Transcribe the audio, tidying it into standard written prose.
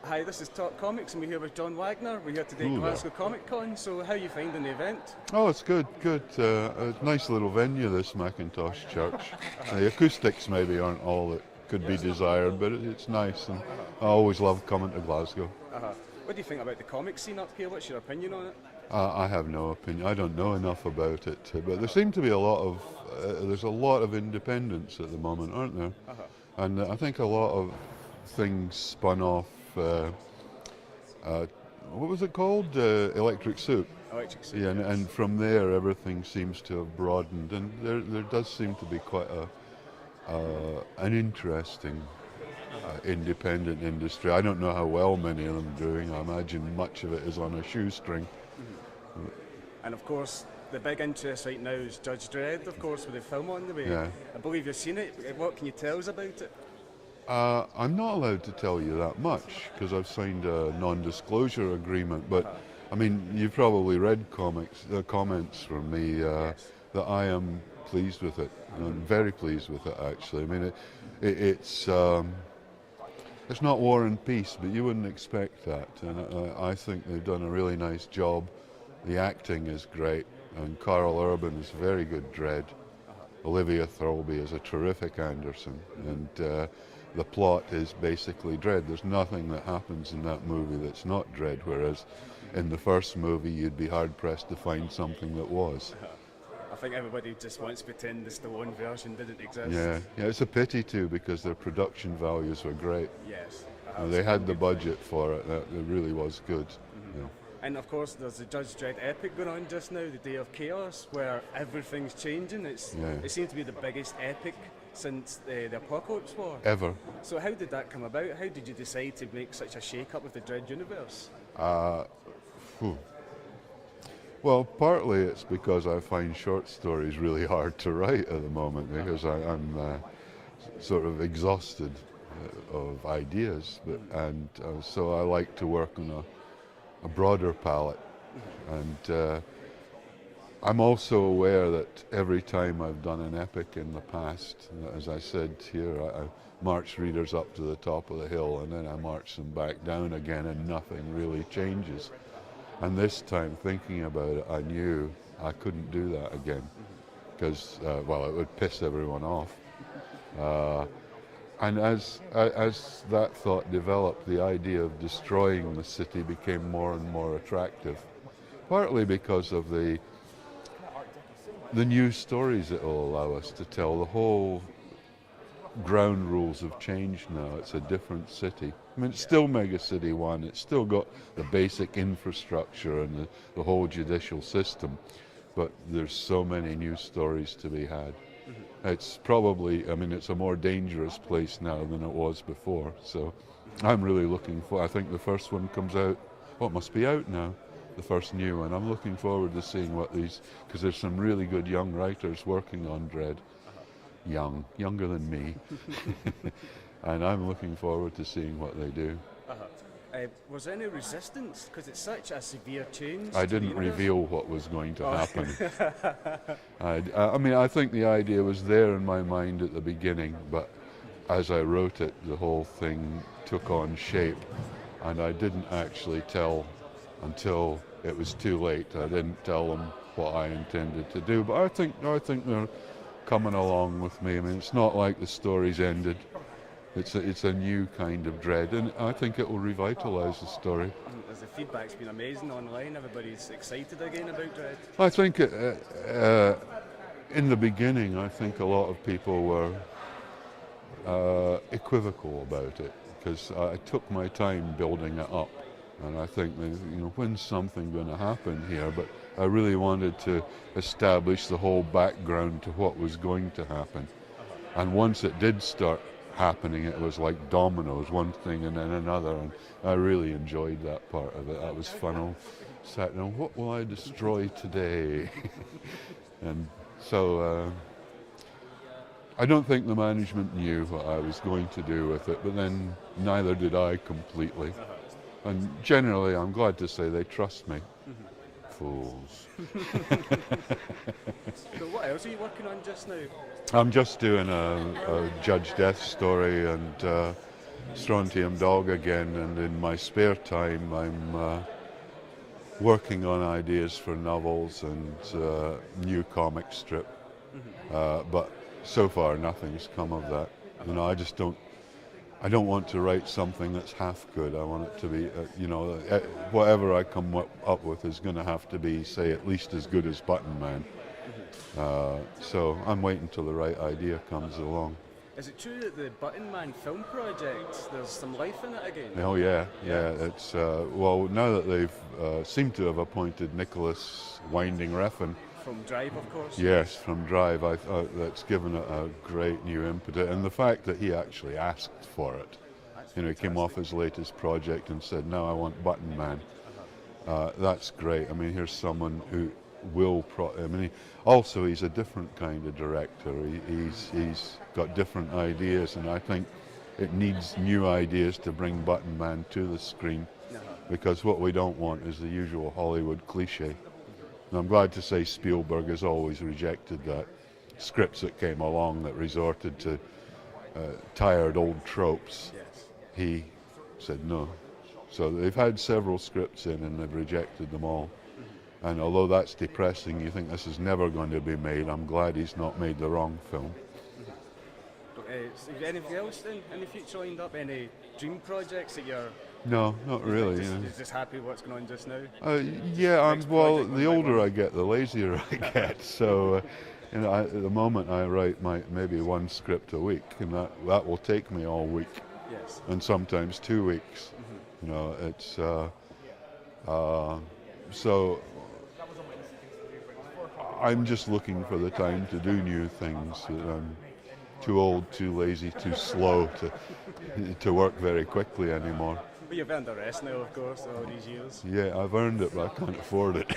Hi, this is Talk Comics, and we're here with John Wagner. We're here today at Ooh, Glasgow Comic Con. So, how are you finding the event? Oh, it's good, good. A nice little venue, this Macintosh Church. The acoustics maybe aren't all that could be desired, but it's nice, and I always love coming to Glasgow. What do you think about the comic scene up here? What's your opinion on it? I have no opinion. I don't know enough about it, but there seem to be there's a lot of independence at the moment, aren't there? And I think a lot of things spun off. What was it called? Electric Soup. Electric Soup. Yeah, and from there everything seems to have broadened, and there does seem to be quite an interesting independent industry. I don't know how well many of them are doing. I imagine much of it is on a shoestring. And of course, the big interest right now is Judge Dredd, of course, with the film on the way. Yeah. I believe you've seen it. What can you tell us about it? I'm not allowed to tell you that much because I've signed a non-disclosure agreement. But I mean, you've probably read comments from me that I am pleased with it. I'm very pleased with it, actually. I mean, it's not War and Peace, but you wouldn't expect that. And I think they've done a really nice job. The acting is great, and Carl Urban is very good Dredd. Olivia Thirlby is a terrific Anderson, and the plot is basically Dredd. There's nothing that happens in that movie that's not Dredd, whereas in the first movie you'd be hard-pressed to find something that was. I think everybody just wants to pretend the Stallone version didn't exist. Yeah, it's a pity too, because their production values were great. Yes. They had the budget for it. It really was good. Yeah. And of course, there's the Judge Dredd epic going on just now, the Day of Chaos, where everything's changing. It seems to be the biggest epic since the Apocalypse War. Ever. So how did that come about? How did you decide to make such a shake-up with the Dredd universe? Well, partly it's because I find short stories really hard to write at the moment, because I'm sort of exhausted of ideas, and so I like to work on a broader palette. And I'm also aware that every time I've done an epic in the past, as I said here, I march readers up to the top of the hill and then I march them back down again, and nothing really changes. And this time, thinking about it, I knew I couldn't do that again, because, well, it would piss everyone off. And as that thought developed, the idea of destroying the city became more and more attractive, partly because of the new stories it will allow us to tell. The whole ground rules have changed now. It's a different city. I mean, it's still Mega City 1. It's still got the basic infrastructure and the whole judicial system, but there's so many new stories to be had. It's probably, I mean, it's a more dangerous place now than it was before. So I'm really looking for, I think the first one comes out, well, it must be out now, the first new one. I'm looking forward to seeing what these, because there's some really good young writers working on Dredd. Younger than me. And I'm looking forward to seeing what they do. Was there any resistance? Because it's such a severe change. I didn't reveal what was going to happen. I mean, I think the idea was there in my mind at the beginning, but as I wrote it, the whole thing took on shape, and I didn't actually tell until it was too late. I didn't tell them what I intended to do, but I think they're coming along with me. I mean, it's not like the story's ended. It's a new kind of Dredd, and I think it will revitalise the story. As the feedback's been amazing online, everybody's excited again about Dredd. I think in the beginning, I think a lot of people were equivocal about it, because I took my time building it up, and I think that, when's something going to happen here? But I really wanted to establish the whole background to what was going to happen, and once it did start happening, it was like dominoes, one thing and then another, and I really enjoyed that part of it. That was fun. I sat down, what will I destroy today? And so I don't think the management knew what I was going to do with it, but then neither did I completely. And generally, I'm glad to say they trust me. Fools. So what else are you working on just now? I'm just doing a Judge Death story, and Strontium Dog again, and in my spare time I'm working on ideas for novels and new comic strip. But so far nothing's come of that. You know, I don't want to write something that's half good. I want it to be, whatever I come up with is going to have to be, say, at least as good as Button Man. So I'm waiting till the right idea comes along. Is it true that the Button Man film project, there's some life in it again? Oh yeah. It's well, now that they've seemed to have appointed Nicholas Winding Refn. From Drive, of course. Yes, from Drive. I thought that's given it a great new impetus, and the fact that he actually asked for it. You know, he came off his latest project and said, "No, I want Button Man." That's great. I mean, here's someone who will. He's a different kind of director. He's got different ideas, and I think it needs new ideas to bring Button Man to the screen, because what we don't want is the usual Hollywood cliche. And I'm glad to say Spielberg has always rejected that. Scripts that came along that resorted to tired old tropes, he said no. So they've had several scripts in and they've rejected them all. And although that's depressing, you think this is never going to be made, I'm glad he's not made the wrong film. Is there anything else in the future lined up? Any dream projects that you're... No, not really. You're just happy with what's going on just now? The older I get, the lazier I get. So, at the moment I write maybe one script a week, and that will take me all week. Yes. And sometimes 2 weeks. You know, it's so I'm just looking for the time to do new things. I'm too old, too lazy, too slow to work very quickly anymore. But you've earned the rest now, of course, all these years. Yeah, I've earned it, but I can't afford it.